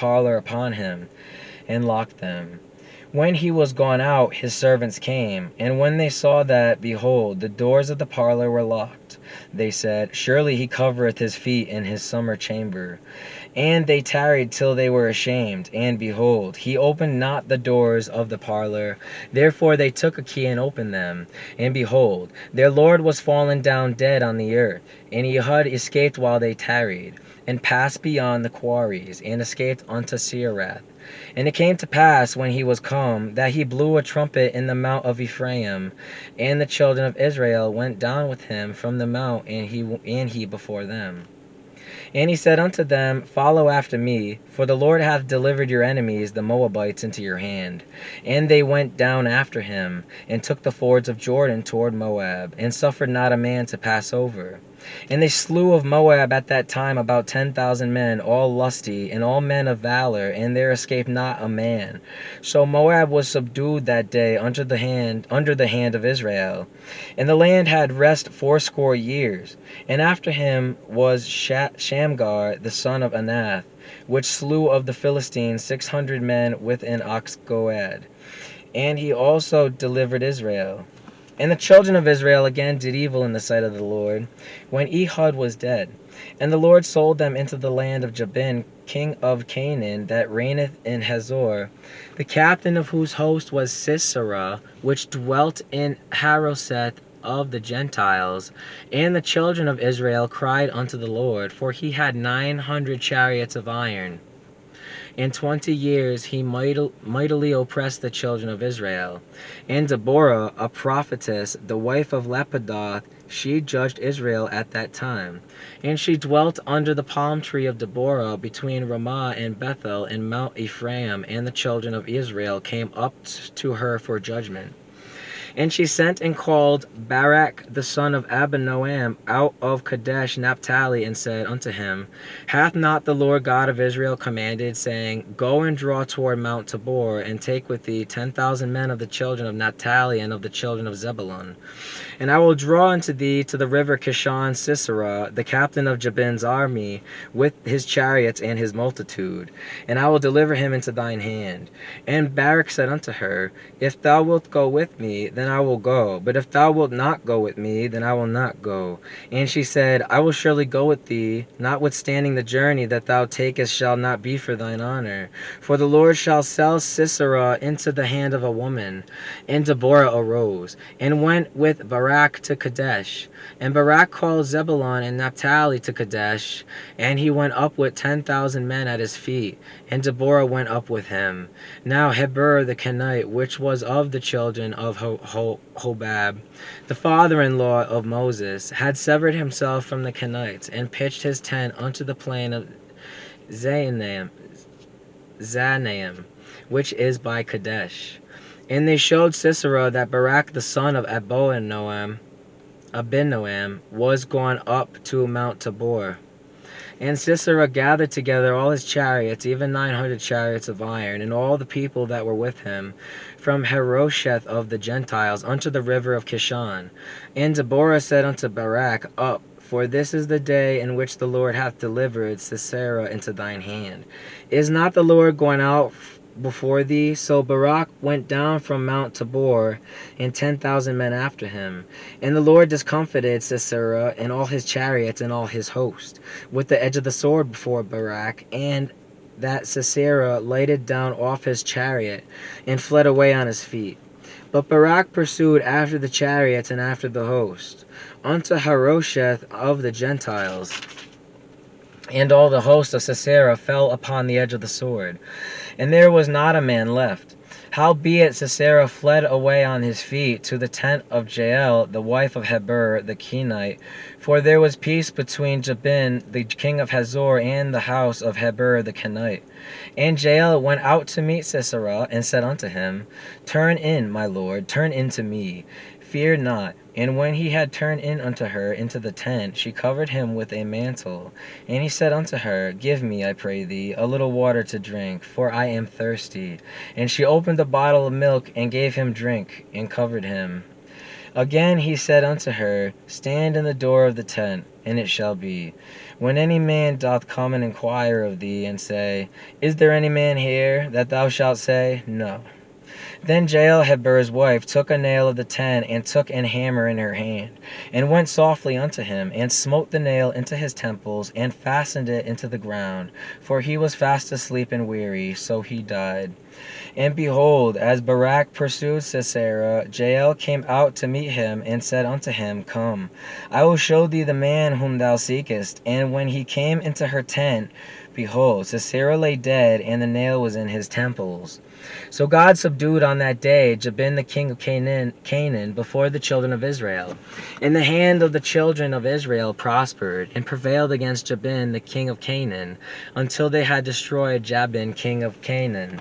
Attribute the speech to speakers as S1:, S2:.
S1: parlor upon him, and locked them. When he was gone out, his servants came, and when they saw that, behold, the doors of the parlor were locked, they said, Surely he covereth his feet in his summer chamber. And they tarried till they were ashamed, and behold, he opened not the doors of the parlor. Therefore they took a key and opened them. And behold, their lord was fallen down dead on the earth, and Ehud escaped while they tarried, and passed beyond the quarries, and escaped unto Seirath. And it came to pass, when he was come, that he blew a trumpet in the mount of Ephraim, and the children of Israel went down with him from the mount, and he before them. And he said unto them, Follow after me, for the Lord hath delivered your enemies, the Moabites, into your hand. And they went down after him, and took the fords of Jordan toward Moab, and suffered not a man to pass over. And they slew of Moab at that time about 10,000 men, all lusty, and all men of valor, and there escaped not a man. So Moab was subdued that day under the hand of Israel. And the land had rest 80 years. And after him was Shamgar the son of Anath, which slew of the Philistines 600 men within Oxgoad. And he also delivered Israel. And the children of Israel again did evil in the sight of the Lord, when Ehud was dead. And the Lord sold them into the land of Jabin, king of Canaan, that reigneth in Hazor, the captain of whose host was Sisera, which dwelt in Harosheth of the Gentiles. And the children of Israel cried unto the Lord, for he had 900 chariots of iron. In 20 years he mightily oppressed the children of Israel. And Deborah, a prophetess, the wife of Lapidoth, she judged Israel at that time. And she dwelt under the palm tree of Deborah between Ramah and Bethel in Mount Ephraim, and the children of Israel came up to her for judgment. And she sent and called Barak the son of Abinoam out of Kadesh Naphtali, and said unto him, Hath not the Lord God of Israel commanded, saying, Go and draw toward Mount Tabor, and take with thee 10,000 men of the children of Naphtali and of the children of Zebulun? And I will draw unto thee to the river Kishon Sisera, the captain of Jabin's army, with his chariots and his multitude, and I will deliver him into thine hand. And Barak said unto her, If thou wilt go with me, then I will go, but if thou wilt not go with me, then I will not go. And she said, I will surely go with thee, notwithstanding the journey that thou takest shall not be for thine honor. For the Lord shall sell Sisera into the hand of a woman. And Deborah arose, and went with Barak to Kadesh. And Barak called Zebulun and Naphtali to Kadesh, and he went up with 10,000 men at his feet, and Deborah went up with him. Now Heber the Kenite, which was of the children of Hobab, the father-in-law of Moses, had severed himself from the Kenites, and pitched his tent unto the plain of Zanaim, which is by Kadesh. And they showed Sisera that Barak the son of Abinoam was gone up to Mount Tabor. And Sisera gathered together all his chariots, even 900 chariots of iron, and all the people that were with him, from Harosheth of the Gentiles unto the river of Kishon. And Deborah said unto Barak, Up, for this is the day in which the Lord hath delivered Sisera into thine hand. Is not the Lord going out before thee? So Barak went down from Mount Tabor, and 10,000 men after him. And the Lord discomfited Sisera and all his chariots and all his host with the edge of the sword before Barak, and that Sisera lighted down off his chariot and fled away on his feet. But Barak pursued after the chariots and after the host, unto Harosheth of the Gentiles. And all the host of Sisera fell upon the edge of the sword, and there was not a man left. Howbeit Sisera fled away on his feet to the tent of Jael, the wife of Heber the Kenite, for there was peace between Jabin the king of Hazor and the house of Heber the Kenite. And Jael went out to meet Sisera, and said unto him, Turn in, my lord, turn in to me, fear not. And when he had turned in unto her into the tent, she covered him with a mantle. And he said unto her, Give me, I pray thee, a little water to drink, for I am thirsty. And she opened a bottle of milk, and gave him drink, and covered him. Again he said unto her, Stand in the door of the tent. And it shall be, when any man doth come and inquire of thee, and say, Is there any man here? That thou shalt say, No. Then Jael Heber's wife took a nail of the tent, and took an hammer in her hand, and went softly unto him, and smote the nail into his temples, and fastened it into the ground. For he was fast asleep and weary, so he died. And behold, as Barak pursued Sisera, Jael came out to meet him, and said unto him, Come, I will show thee the man whom thou seekest. And when he came into her tent, behold, Sisera lay dead, and the nail was in his temples. So God subdued on that day Jabin the king of Canaan before the children of Israel. And the hand of the children of Israel prospered, and prevailed against Jabin the king of Canaan, until they had destroyed Jabin king of Canaan.